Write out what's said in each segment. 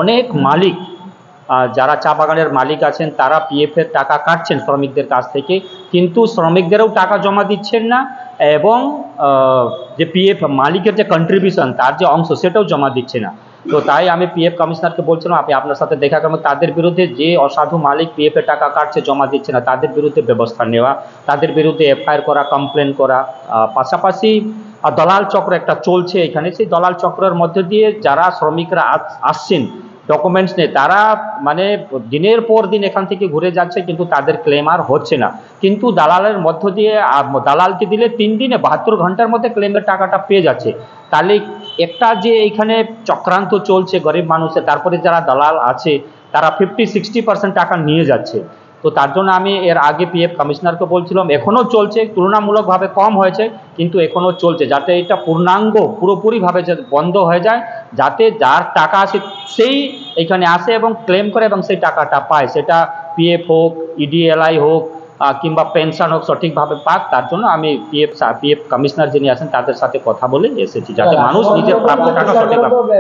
অনেক মালিক যারা চা বাগানের মালিক আছেন তারা পিএফ এর টাকা কাটছেন শ্রমিকদের কাছ থেকে, কিন্তু শ্রমিকদেরও টাকা জমা দিচ্ছেন না এবং যে পিএফ মালিকের যে কন্ট্রিবিউশন তার যে অংশ সেটাও জমা দিচ্ছে না। তো তাই আমি পিএফ কমিশনারকে বলছিলাম আপনি আপনার সাথে দেখা করবেন, তাদের বিরুদ্ধে যে অসাধু মালিক পিএফ এর টাকা কাটছে জমা দিচ্ছে না তাদের বিরুদ্ধে ব্যবস্থা নেওয়া, তাদের বিরুদ্ধে এফআইআর করা, কমপ্লেন করা। পাশাপাশি দলাল চক্র একটা চলছে এখানে, সেই দলাল চক্রের মধ্যে দিয়ে যারা শ্রমিকরা আসছেন ডকুমেন্টস নেই, তারা মানে দিনের পর দিন এখান থেকে ঘুরে যাচ্ছে কিন্তু তাদের ক্লেম আর হচ্ছে না। কিন্তু দালালের মধ্য দিয়ে দালালকে দিলে 3 দিনে 72 ঘন্টার মধ্যে ক্লেমের টাকাটা পেয়ে যাচ্ছে। তাহলে একটা যে এইখানে চক্রান্ত চলছে গরিব মানুষের, তারপরে যারা দালাল আছে তারা 50-60% টাকা নিয়ে যাচ্ছে। তো তার জন্য আমি এর আগে পিএফ কমিশনারকে বলছিলাম, এখনও চলছে, তুলনামূলকভাবে কম হয়েছে কিন্তু এখনও চলছে, যাতে এটা পূর্ণাঙ্গ পুরোপুরিভাবে বন্ধ হয়ে যায়, যাতে যার টাকা আছে সেই এখানে আসে এবং ক্লেম করে এবং সেই টাকাটা পায়, সেটা পিএফ হোক, ইডিএলআই হোক কিংবা পেনশন হোক, সঠিকভাবে পাক। তার জন্য আমি পিএফ কমিশনার যিনি আছেন তাদের সাথে কথা বলে এসেছি, যাতে মানুষ নিজের প্রাপ্য টাকা সঠিকভাবে।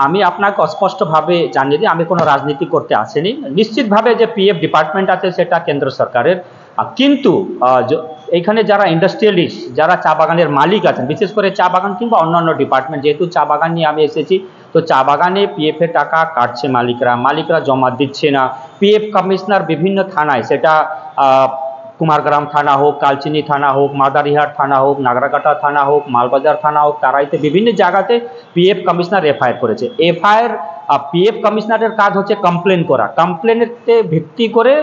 আমি আপনাকে স্পষ্টভাবে জানিয়ে দিই, আমি কোনো রাজনীতি করতে আসিনি। নিশ্চিতভাবে যে পিএফ ডিপার্টমেন্ট আছে সেটা কেন্দ্র সরকারের, কিন্তু এখানে যারা ইন্ডাস্ট্রিয়ালিস্ট, যারা চা বাগানের মালিক আছেন, বিশেষ করে চা বাগান কিংবা অন্যান্য ডিপার্টমেন্ট, যেহেতু চা বাগান নিয়ে আমি এসেছি, তো চা বাগানে পিএফ এর টাকা কাটছে মালিকরা জমা দিচ্ছে না। পিএফ কমিশনার বিভিন্ন থানায়, সেটা কুমারগ্রাম থানা হোক, কালচিনি থানা হোক, মাদারিহাট থানা হোক, নাগরাকাটা থানা হোক, মালবাজার থানা হোক, তারাইতে বিভিন্ন জায়গাতে পিএফ কমিশনার এফআইআর করেছে। পিএফ কমিশনারের কাজ হচ্ছে কমপ্লেন করা, কমপ্লেনেতে ভিত্তি করে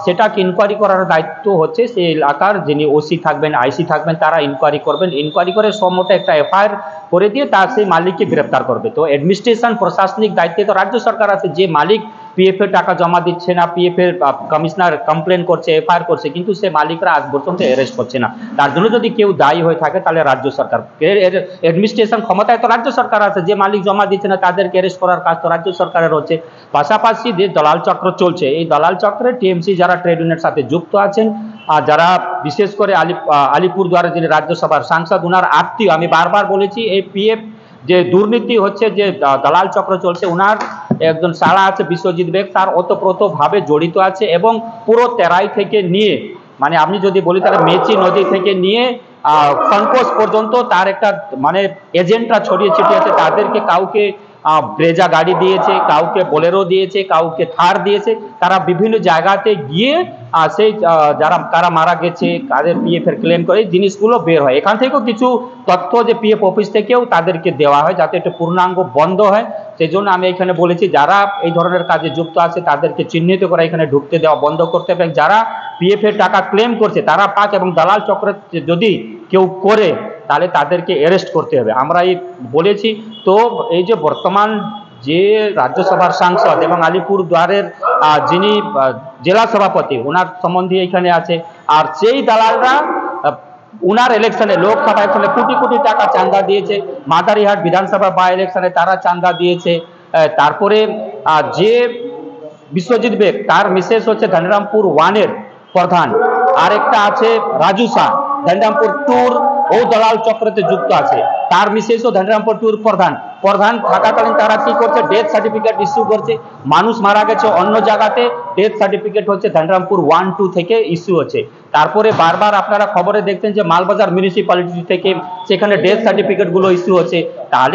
সেটাকে ইনকোয়ারি করার দায়িত্ব হচ্ছে সেই এলাকার যিনি ওসি থাকবেন, আইসি থাকবেন, তারা ইনকোয়ারি করবেন, ইনকোয়ারি করে সম্মত একটা এফআইআর করে দিয়ে তার সেই মালিককে গ্রেপ্তার করবে। তো অ্যাডমিনিস্ট্রেশন প্রশাসনিক দায়িত্বে তো রাজ্য সরকার আছে, যে মালিক পিএফ এর টাকা জমা দিচ্ছে না, পিএফ এর কমিশনার কমপ্লেন করছে, এফআইআর করছে, কিন্তু সে মালিকরা আজ পর্যন্ত অ্যারেস্ট করছে না। তার জন্য যদি কেউ দায়ী হয়ে থাকে তাহলে রাজ্য সরকার, অ্যাডমিনিস্ট্রেশন ক্ষমতায় তো রাজ্য সরকার আছে, যে মালিক জমা দিচ্ছে না তাদেরকে অ্যারেস্ট করার কাজ তো রাজ্য সরকারের হচ্ছে। পাশাপাশি যে দলাল চক্র চলছে, এই দলাল চক্রে টিএমসি যারা ট্রেড ইউনিয়নের সাথে যুক্ত আছেন, যারা বিশেষ করে আলিপুরদুয়ারের যিনি রাজ্যসভার সাংসদ, উনার আত্মীয়, আমি বারবার বলেছি এই পিএফ যে দুর্নীতি হচ্ছে, যে দালাল চক্র চলছে, উনার একজন সাড়া আছে বিশ্বজিৎ বেগ, তার ওতপ্রোতভাবে জড়িত আছে এবং পুরো তেরাই থেকে নিয়ে, মানে আপনি যদি বলি তাহলে মেচি নদী থেকে নিয়ে সংকোচ পর্যন্ত তার একটা মানে এজেন্টরা ছড়িয়ে ছিটিয়ে আছে। তাদেরকে কাউকে ব্রেজা গাড়ি দিয়েছে, কাউকে বোলেরো দিয়েছে, কাউকে থার দিয়েছে, তারা বিভিন্ন জায়গাতে গিয়ে সেই যারা কারা মারা গেছে, কাদের পিএফ এর ক্লেম করে জিনিসগুলো বের হয়। এখান থেকেও কিছু তথ্য যে পিএফ অফিস থেকেও তাদেরকে দেওয়া হয়, যাতে এটা পূর্ণাঙ্গ বন্ধ হয়। সেই জন্য আমি এখানে বলেছি যারা এই ধরনের কাজে যুক্ত আছে তাদেরকে চিহ্নিত করে এখানে ঢুকতে দেওয়া বন্ধ করতে হবে, যারা পিএফ এর টাকা ক্লেম করছে তারা পাক, এবং দালাল চক্র যদি কেউ করে তাহলে তাদেরকে অ্যারেস্ট করতে হবে, আমরা এই বলেছি। তো এই যে বর্তমান যে রাজ্যসভার সাংসদ এবং আলিপুরদুয়ারের যিনি জেলা সভাপতি, ওনার সম্বন্ধে এখানে আছে, আর সেই দালালরা উনার ইলেকশনে, লোকসভা ইলেকশনে কোটি কোটি টাকা চাঁদা দিয়েছে, মাদারিহাট বিধানসভা বাই ইলেকশনে তারা চাঁদা দিয়েছে। তারপরে যে বিশ্বজিৎ বেগ, তার মিসেস হচ্ছে ধনরামপুর 1-এর প্রধান, আর একটা আছে রাজু শাহ, ধনরামপুর 2 ও দলাল চক্রতে যুক্ত আছে, তার মিসেসও ধনরামপুর 2 প্রধান থাকাকালীন তারা কি করছে, ডেথ সার্টিফিকেট ইস্যু করছে। মানুষ মারা গেছে অন্য জায়গাতে, ডেথ সার্টিফিকেট হচ্ছে ধনরামপুর 1-2 থেকে ইস্যু হচ্ছে। তারপরে বারবার আপনারা খবরে দেখতেন যে মালবাজার মিউনিসিপ্যালিটি থেকে সেখানে ডেথ সার্টিফিকেট গুলো ইস্যু হচ্ছে। তাহলে